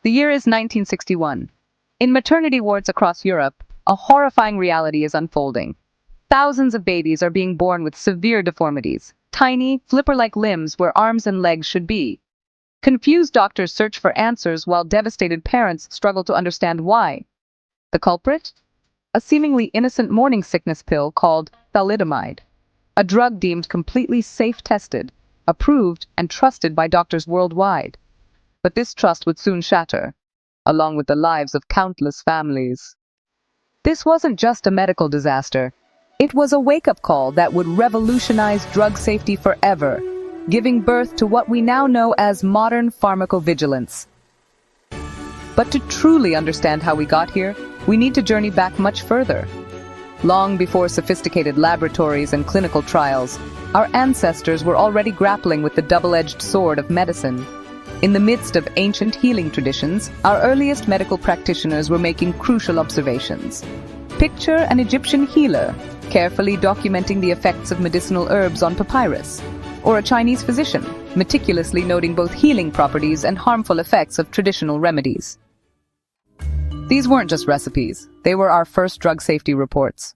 The year is 1961. In maternity wards across Europe, a horrifying reality is unfolding. Thousands of babies are being born with severe deformities, tiny, flipper-like limbs where arms and legs should be. Confused doctors search for answers while devastated parents struggle to understand why. The culprit? A seemingly innocent morning sickness pill called thalidomide, a drug deemed completely safe-tested, approved, and trusted by doctors worldwide. But this trust would soon shatter, along with the lives of countless families. This wasn't just a medical disaster. It was a wake-up call that would revolutionize drug safety forever, giving birth to what we now know as modern pharmacovigilance. But to truly understand how we got here, we need to journey back much further. Long before sophisticated laboratories and clinical trials, our ancestors were already grappling with the double-edged sword of medicine. In the midst of ancient healing traditions, our earliest medical practitioners were making crucial observations. Picture an Egyptian healer, carefully documenting the effects of medicinal herbs on papyrus, or a Chinese physician, meticulously noting both healing properties and harmful effects of traditional remedies. These weren't just recipes, they were our first drug safety reports.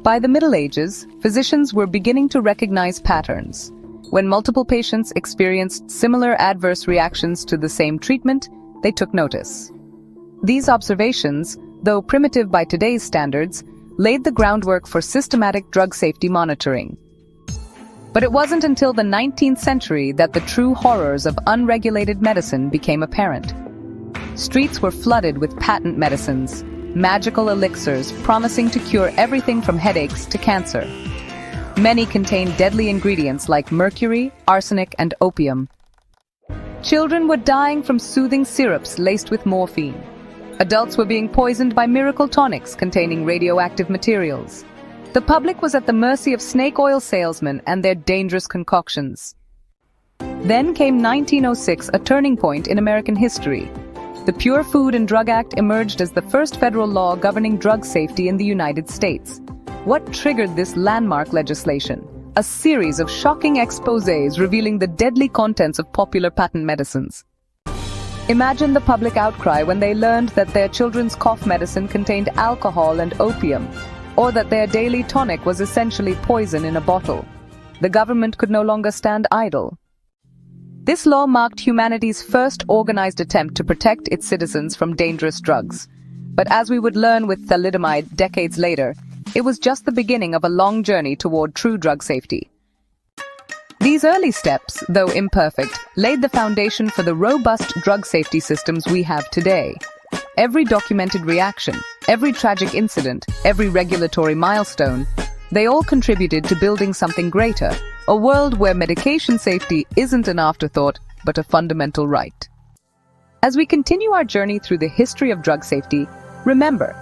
By the Middle Ages, physicians were beginning to recognize patterns. When multiple patients experienced similar adverse reactions to the same treatment, they took notice. These observations, though primitive by today's standards, laid the groundwork for systematic drug safety monitoring. But it wasn't until the 19th century that the true horrors of unregulated medicine became apparent. Streets were flooded with patent medicines, magical elixirs promising to cure everything from headaches to cancer. Many contained deadly ingredients like mercury, arsenic, and opium. Children were dying from soothing syrups laced with morphine. Adults were being poisoned by miracle tonics containing radioactive materials. The public was at the mercy of snake oil salesmen and their dangerous concoctions. Then came 1906, a turning point in American history. The Pure Food and Drug Act emerged as the first federal law governing drug safety in the United States. What triggered this landmark legislation? A series of shocking exposés revealing the deadly contents of popular patent medicines. Imagine the public outcry when they learned that their children's cough medicine contained alcohol and opium, or that their daily tonic was essentially poison in a bottle. The government could no longer stand idle. This law marked humanity's first organized attempt to protect its citizens from dangerous drugs. But as we would learn with thalidomide decades later, it was just the beginning of a long journey toward true drug safety. These early steps, though imperfect, laid the foundation for the robust drug safety systems we have today. Every documented reaction, every tragic incident, every regulatory milestone, they all contributed to building something greater, a world where medication safety isn't an afterthought, but a fundamental right. As we continue our journey through the history of drug safety, remember,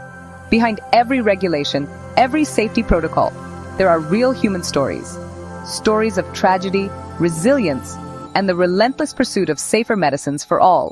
behind every regulation, every safety protocol, there are real human stories. Stories of tragedy, resilience, and the relentless pursuit of safer medicines for all.